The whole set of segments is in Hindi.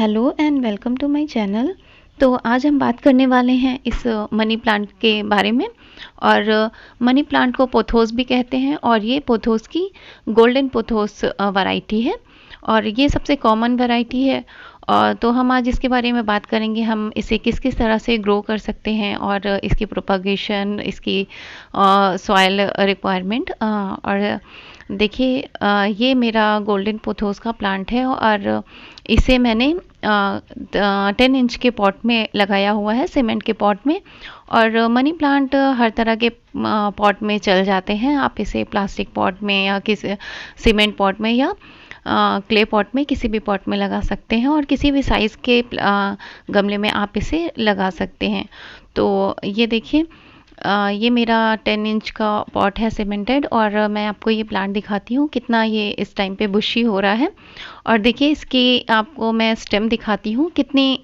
Hello and welcome to my channel. तो आज हम बात करने वाले हैं इस मनी प्लांट के बारे में। और मनी प्लांट को पोथोस भी कहते हैं और ये पोथोस की गोल्डन पोथोस वैरायटी है और ये सबसे कॉमन वैरायटी है। और तो हम आज इसके बारे में बात करेंगे, हम इसे किस किस तरह से ग्रो कर सकते हैं और इसकी प्रोपागेशन, इसकी सॉइल रिक्वायरमेंट। और देखिए, ये मेरा गोल्डन पोथोस का प्लांट है और इसे मैंने 10 इंच के पॉट में लगाया हुआ है, सीमेंट के पॉट में। और मनी प्लांट हर तरह के पॉट में चल जाते हैं। आप इसे प्लास्टिक पॉट में या किसी सीमेंट पॉट में या क्ले पॉट में, किसी भी पॉट में लगा सकते हैं और किसी भी साइज़ के गमले में आप इसे लगा सकते हैं। तो ये देखिए, ये मेरा 10 इंच का पॉट है सीमेंटेड और मैं आपको ये प्लांट दिखाती हूँ कितना ये इस टाइम पे बुशी हो रहा है। और देखिए, इसकी आपको मैं स्टेम दिखाती हूँ कितनी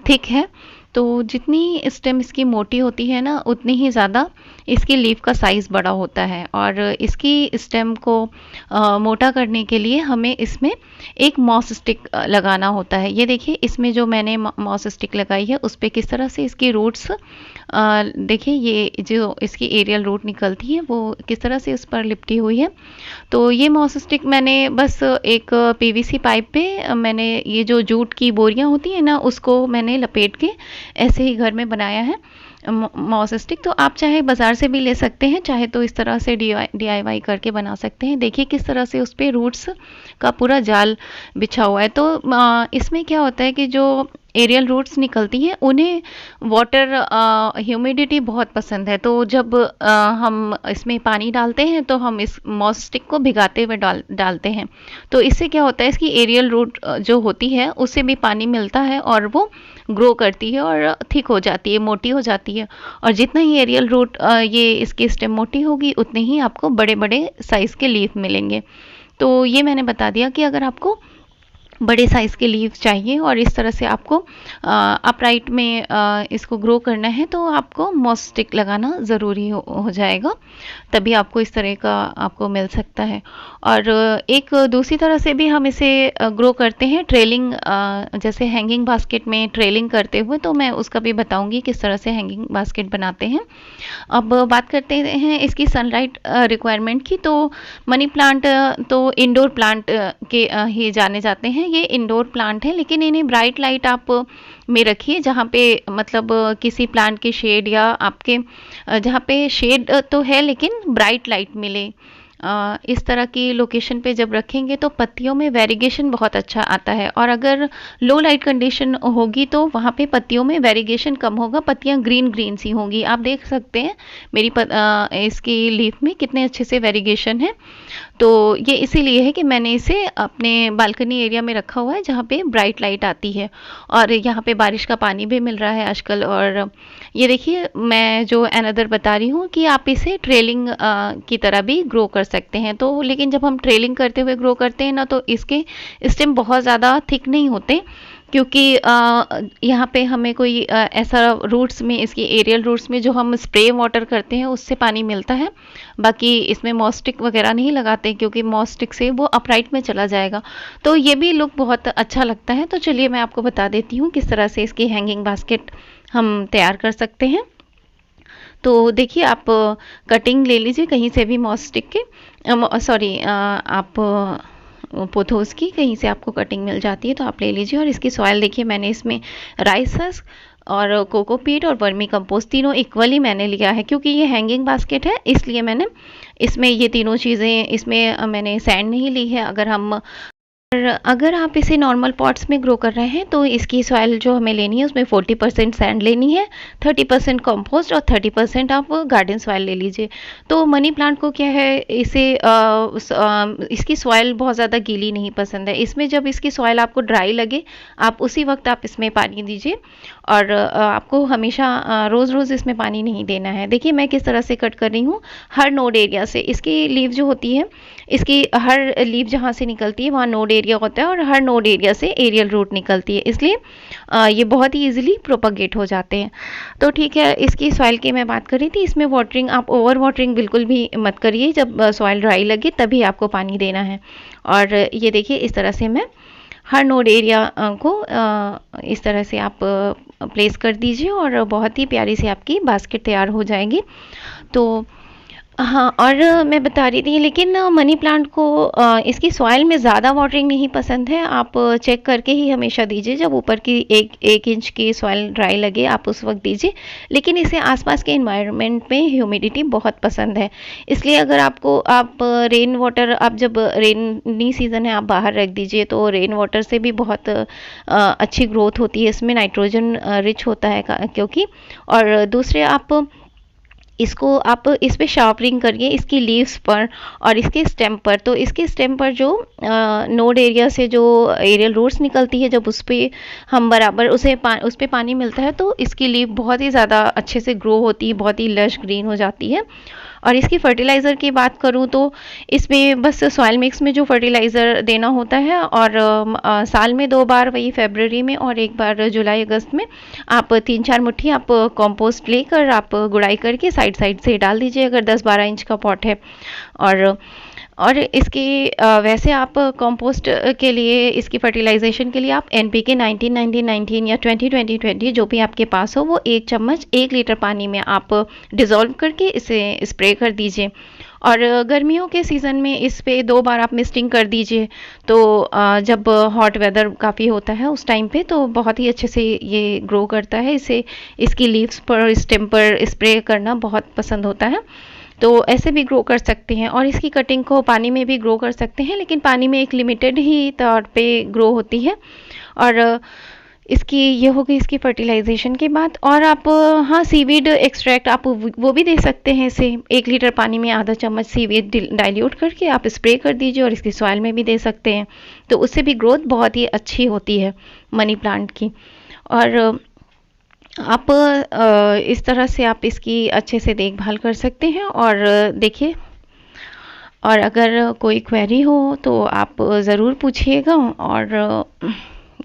थिक है। तो जितनी स्टेम इसकी मोटी होती है ना, उतनी ही ज़्यादा इसकी लीफ का साइज़ बड़ा होता है। और इसकी स्टेम को मोटा करने के लिए हमें इसमें एक मॉस स्टिक लगाना होता है। ये देखिए, इसमें जो मैंने मॉस स्टिक लगाई है उस पर किस तरह से इसकी रूट्स, देखिए ये जो इसकी एरियल रूट निकलती है वो किस तरह से उस पर लिपटी हुई है। तो ये मॉस स्टिक मैंने बस एक पीवीसी पाइप पे मैंने ये जो जूट की बोरियां होती है ना, उसको मैंने लपेट के ऐसे ही घर में बनाया है मॉस स्टिक। तो आप चाहे बाज़ार से भी ले सकते हैं, चाहे तो इस तरह से DIY करके बना सकते हैं। देखिए किस तरह से उस पर रूट्स का पूरा जाल बिछा हुआ है। तो इसमें क्या होता है कि जो एरियल रूट्स निकलती हैं उन्हें वाटर ह्यूमिडिटी बहुत पसंद है। तो जब हम इसमें पानी डालते हैं तो हम इस मॉस स्टिक को भिगाते हुए डालते हैं। तो इससे क्या होता है, इसकी एरियल रूट जो होती है उससे भी पानी मिलता है और वो ग्रो करती है और थिक हो जाती है, मोटी हो जाती है। और जितना ही एरियल रूट ये इसकी स्टेम मोटी होगी उतने ही आपको बड़े बड़े साइज़ के लीफ मिलेंगे। तो ये मैंने बता दिया कि अगर आपको बड़े साइज़ के लीव चाहिए और इस तरह से आपको अपराइट में इसको ग्रो करना है तो आपको मॉस स्टिक लगाना ज़रूरी हो जाएगा, तभी आपको इस तरह का आपको मिल सकता है। और एक दूसरी तरह से भी हम इसे ग्रो करते हैं, ट्रेलिंग, जैसे हैंगिंग बास्केट में ट्रेलिंग करते हुए। तो मैं उसका भी बताऊंगी किस तरह से हैंगिंग बास्केट बनाते हैं। अब बात करते हैं इसकी सनलाइट रिक्वायरमेंट की। तो मनी प्लांट तो इंडोर प्लांट के ही जाने जाते हैं। ये इंडोर प्लांट है, लेकिन इन्हें ब्राइट लाइट आप में रखिए, जहाँ पे मतलब किसी प्लांट के शेड या आपके जहाँ पे शेड तो है लेकिन ब्राइट लाइट मिले, इस तरह की लोकेशन पे जब रखेंगे तो पत्तियों में वेरिगेशन बहुत अच्छा आता है। और अगर लो लाइट कंडीशन होगी तो वहाँ पे पत्तियों में वेरिगेशन कम होगा, पत्तियाँ ग्रीन ग्रीन सी होंगी। आप देख सकते हैं मेरी इसकी लीफ में कितने अच्छे से वेरिगेशन है। तो ये इसीलिए है कि मैंने इसे अपने बालकनी एरिया में रखा हुआ है जहाँ पे ब्राइट लाइट आती है और यहाँ पे बारिश का पानी भी मिल रहा है आजकल। और ये देखिए, मैं जो अनदर बता रही हूँ कि आप इसे ट्रेलिंग की तरह भी ग्रो कर सकते हैं। तो लेकिन जब हम ट्रेलिंग करते हुए ग्रो करते हैं ना, तो इसके स्टेम बहुत ज़्यादा थिक नहीं होते, क्योंकि यहाँ पे हमें कोई ऐसा रूट्स में, इसकी एरियल रूट्स में जो हम स्प्रे वाटर करते हैं उससे पानी मिलता है। बाकी इसमें मॉस्टिक वगैरह नहीं लगाते क्योंकि मॉस्टिक से वो अपराइट में चला जाएगा। तो ये भी लुक बहुत अच्छा लगता है। तो चलिए मैं आपको बता देती हूँ किस तरह से इसकी हैंगिंग बास्केट हम तैयार कर सकते हैं। तो देखिए, आप कटिंग ले लीजिए कहीं से भी मॉस्टिक के, सॉरी, आप पोथोस की कहीं से आपको कटिंग मिल जाती है तो आप ले लीजिए। और इसकी सॉइल देखिए, मैंने इसमें राइस हस्क और कोकोपीट और वर्मी कंपोस्ट तीनों इक्वली मैंने लिया है, क्योंकि ये हैंगिंग बास्केट है इसलिए मैंने इसमें ये तीनों चीज़ें, इसमें मैंने सैंड नहीं ली है। अगर आप इसे नॉर्मल पॉट्स में ग्रो कर रहे हैं तो इसकी सॉइल जो हमें लेनी है उसमें 40% सैंड लेनी है, 30% कंपोस्ट और 30% आप गार्डन सॉइल ले लीजिए। तो मनी प्लांट को क्या है, इसकी सॉइल बहुत ज़्यादा गीली नहीं पसंद है। इसमें जब इसकी सॉइल आपको ड्राई लगे आप उसी वक्त आप इसमें पानी दीजिए और आपको हमेशा रोज़ रोज़ इसमें पानी नहीं देना है। देखिए मैं किस तरह से कट कर रही हूँ, हर नोड एरिया से। इसकी लीव जो होती है, इसकी हर लीव जहाँ से निकलती है वहाँ नोड एरिया होता है और हर नोड एरिया से एरियल रूट निकलती है, इसलिए ये बहुत ही इजीली प्रोपगेट हो जाते हैं। तो ठीक है, इसकी सॉइल की मैं बात कर रही थी। इसमें वाटरिंग, आप ओवर वाटरिंग बिल्कुल भी मत करिए, जब सॉइल ड्राई लगे तभी आपको पानी देना है। और ये देखिए, इस तरह से मैं हर नोड एरिया को इस तरह से आप प्लेस कर दीजिए और बहुत ही प्यारी सी आपकी बास्केट तैयार हो जाएगी। तो हाँ, और मैं बता रही थी, लेकिन मनी प्लांट को इसकी सॉइल में ज़्यादा वाटरिंग नहीं पसंद है। आप चेक करके ही हमेशा दीजिए, जब ऊपर की एक इंच की सॉइल ड्राई लगे आप उस वक्त दीजिए। लेकिन इसे आसपास के इन्वायरमेंट में ह्यूमिडिटी बहुत पसंद है, इसलिए अगर आप रेन वाटर, आप जब रेनी सीज़न है आप बाहर रख दीजिए, तो रेन वाटर से भी बहुत अच्छी ग्रोथ होती है। इसमें नाइट्रोजन रिच होता है क्योंकि, और दूसरे आप इस पे शार्पनिंग करिए इसकी लीव्स पर और इसके स्टेम पर। तो इसके स्टेम पर जो नोड एरिया से जो एरियल रूट्स निकलती है, जब उस पर हम बराबर उस पर पानी मिलता है, तो इसकी लीव बहुत ही ज़्यादा अच्छे से ग्रो होती है, बहुत ही लश ग्रीन हो जाती है। और इसकी फर्टिलाइज़र की बात करूँ तो इसमें बस सॉइल मिक्स में जो फर्टिलाइज़र देना होता है, और साल में 2 बार, वही फरवरी में और एक बार जुलाई अगस्त में, आप 3-4 मुट्ठी आप कंपोस्ट लेकर आप गुड़ाई करके साइड साइड से डाल दीजिए, अगर 10-12 इंच का पॉट है। और इसकी वैसे आप कंपोस्ट के लिए, इसकी फर्टिलाइजेशन के लिए आप NPK 19-19-19 या 20-20-20 जो भी आपके पास हो, वो 1 चम्मच 1 लीटर पानी में आप डिज़ोल्व करके इसे स्प्रे कर दीजिए। और गर्मियों के सीज़न में इस पे 2 बार आप मिस्टिंग कर दीजिए। तो जब हॉट वेदर काफ़ी होता है उस टाइम पे, तो बहुत ही अच्छे से ये ग्रो करता है। इसे इसकी लीव्स पर, स्टेम पर स्प्रे करना बहुत पसंद होता है। तो ऐसे भी ग्रो कर सकते हैं, और इसकी कटिंग को पानी में भी ग्रो कर सकते हैं, लेकिन पानी में एक लिमिटेड ही तौर पे ग्रो होती है। और इसकी ये हो गई इसकी फर्टिलाइजेशन की बात। और आप हाँ, सीवीड एक्सट्रैक्ट आप वो भी दे सकते हैं। इसे 1 लीटर पानी में आधा चम्मच सीवीड डाइल्यूट करके आप स्प्रे कर दीजिए, और इसकी सॉइल में भी दे सकते हैं। तो उससे भी ग्रोथ बहुत ही अच्छी होती है मनी प्लांट की। और आप इस तरह से आप इसकी अच्छे से देखभाल कर सकते हैं। और देखिए, और अगर कोई क्वेरी हो तो आप ज़रूर पूछिएगा। और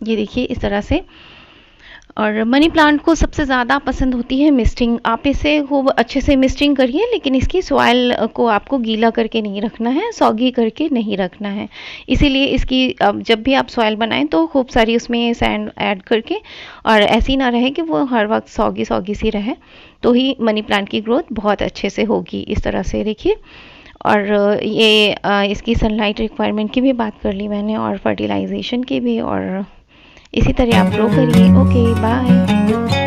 ये देखिए इस तरह से। और मनी प्लांट को सबसे ज़्यादा पसंद होती है मिस्टिंग। आप इसे खूब अच्छे से मिस्टिंग करिए, लेकिन इसकी सॉइल को आपको गीला करके नहीं रखना है, सॉगी करके नहीं रखना है। इसीलिए इसकी जब भी आप सॉइल बनाएं तो खूब सारी उसमें सैंड ऐड करके, और ऐसी ना रहे कि वो हर वक्त सॉगी सॉगी सी रहे, तो ही मनी प्लांट की ग्रोथ बहुत अच्छे से होगी। इस तरह से देखिए। और ये इसकी सनलाइट रिक्वायरमेंट की भी बात कर ली मैंने, और फर्टिलाइजेशन की भी। और इसी तरह आप ग्रो करिए। Okay, bye.